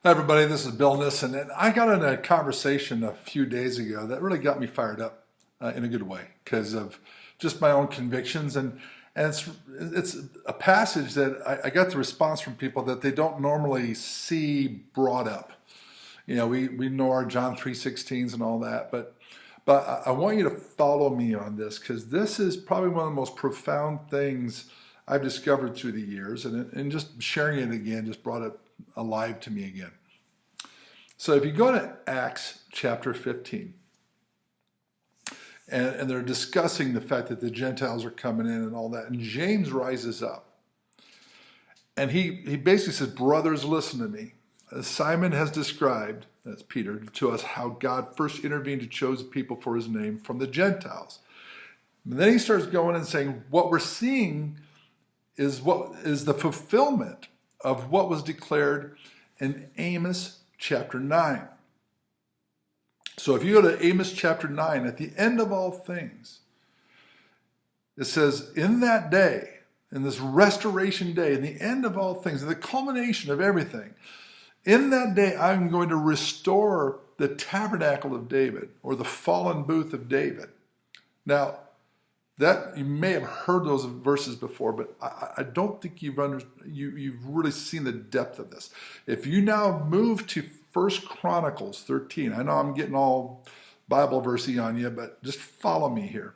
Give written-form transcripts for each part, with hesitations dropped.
Hi, everybody. This is Bill Nissen, and I got in a conversation a few days ago that really got me fired up in a good way because of just my own convictions, and it's a passage that I got the response from people that they don't normally see brought up. You know, we know our John 3:16s and all that, but I want you to follow me on this because this is probably one of the most profound things I've discovered through the years, and just sharing it again just brought it alive to me again. So if you go to Acts chapter 15, and they're discussing the fact that the Gentiles are coming in and all that, and James rises up, and he basically says, brothers, listen to me. As Simon has described, that's Peter, to us how God first intervened to choose people for his name from the Gentiles. And then he starts going and saying, what we're seeing is what is the fulfillment of what was declared in Amos chapter 9. So if you go to Amos chapter 9, at the end of all things, it says, in that day, in this restoration day, in the end of all things, in the culmination of everything, in that day I'm going to restore the tabernacle of David, or the fallen booth of David. Now, that you may have heard those verses before, but I don't think you've really seen the depth of this. If you now move to 1 Chronicles 13, I know I'm getting all Bible versey on you, but just follow me here.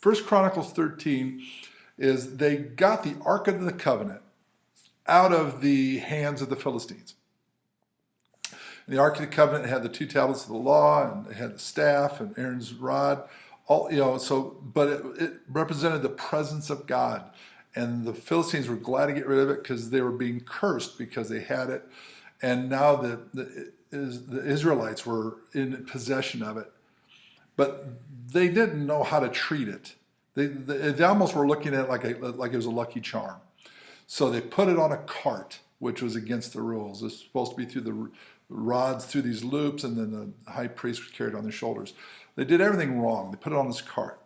1 Chronicles 13 is they got the Ark of the Covenant out of the hands of the Philistines. And the Ark of the Covenant had the two tablets of the law, and it had the staff and Aaron's rod. All, but it represented the presence of God, and the Philistines were glad to get rid of it because they were being cursed because they had it, and now the Israelites were in possession of it, but they didn't know how to treat it. They almost were looking at it like it was a lucky charm. So they put it on a cart, which was against the rules. It's supposed to be through the rods, through these loops, and then the high priest would carry it on their shoulders. They did everything wrong. They put it on this cart.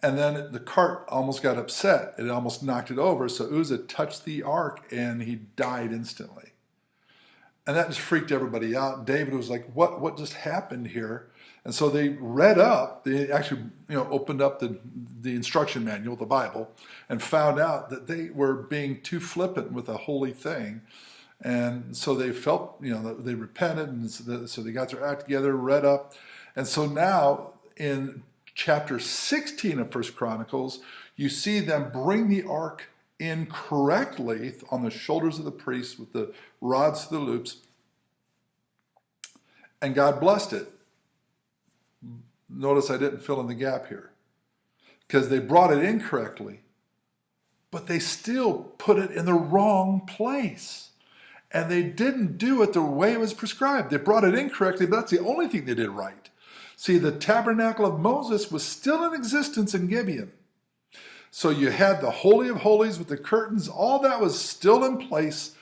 And then the cart almost got upset. It almost knocked it over. So Uzzah touched the ark and he died instantly. And that just freaked everybody out. David was like, what just happened here? And so they read up, they actually opened up the instruction manual, the Bible, and found out that they were being too flippant with a holy thing. And so they felt, they repented, and so they got their act together, read up. And so now in chapter 16 of 1 Chronicles, you see them bring the ark in correctly on the shoulders of the priests with the rods to the loops. And God blessed it. Notice I didn't fill in the gap here, because they brought it in correctly, but they still put it in the wrong place. And they didn't do it the way it was prescribed. They brought it incorrectly, but that's the only thing they did right. See, the tabernacle of Moses was still in existence in Gibeon. So you had the Holy of Holies with the curtains, all that was still in place,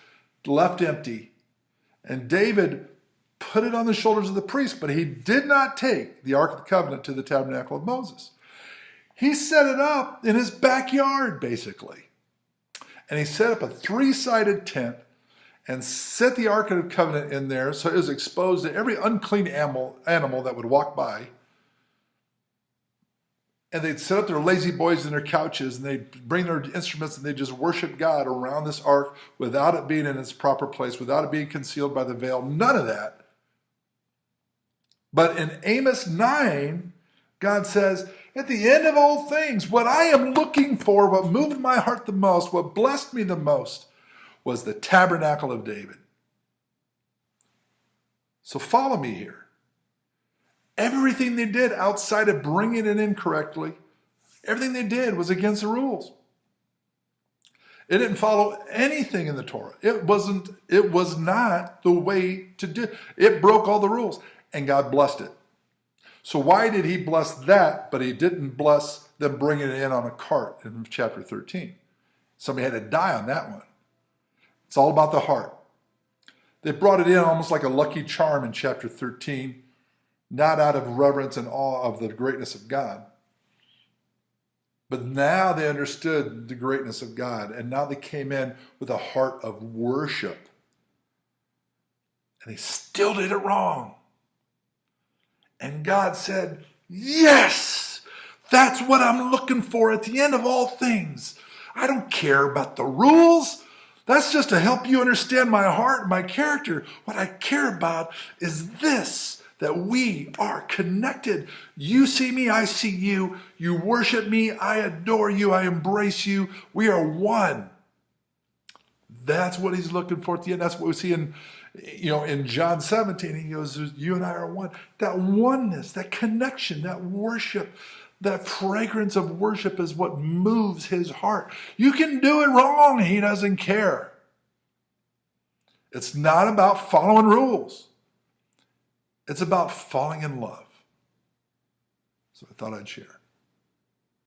left empty. And David put it on the shoulders of the priest, but he did not take the Ark of the Covenant to the tabernacle of Moses. He set it up in his backyard, basically. And he set up a three-sided tent and set the Ark of the Covenant in there so it was exposed to every unclean animal that would walk by. And they'd set up their lazy boys in their couches, and they'd bring their instruments, and they'd just worship God around this ark without it being in its proper place, without it being concealed by the veil, none of that. But in Amos 9, God says, at the end of all things, what I am looking for, what moved my heart the most, what blessed me the most, was the tabernacle of David. So follow me here. Everything they did outside of bringing it in correctly, everything they did was against the rules. It didn't follow anything in the Torah. It was not the way to do it. It broke all the rules, and God blessed it. So why did he bless that, but he didn't bless them bringing it in on a cart in chapter 13? Somebody had to die on that one. It's all about the heart. They brought it in almost like a lucky charm in chapter 13, not out of reverence and awe of the greatness of God. But now they understood the greatness of God, and now they came in with a heart of worship. And he still did it wrong. And God said, yes, that's what I'm looking for at the end of all things. I don't care about the rules. That's just to help you understand my heart and my character. What I care about is this, that we are connected. You see me, I see you. You worship me, I adore you, I embrace you. We are one. That's what he's looking for at the end. That's what we see in John 17. He goes, you and I are one. That oneness, that connection, that worship, that fragrance of worship is what moves his heart. You can do it wrong. He doesn't care. It's not about following rules. It's about falling in love. So I thought I'd share.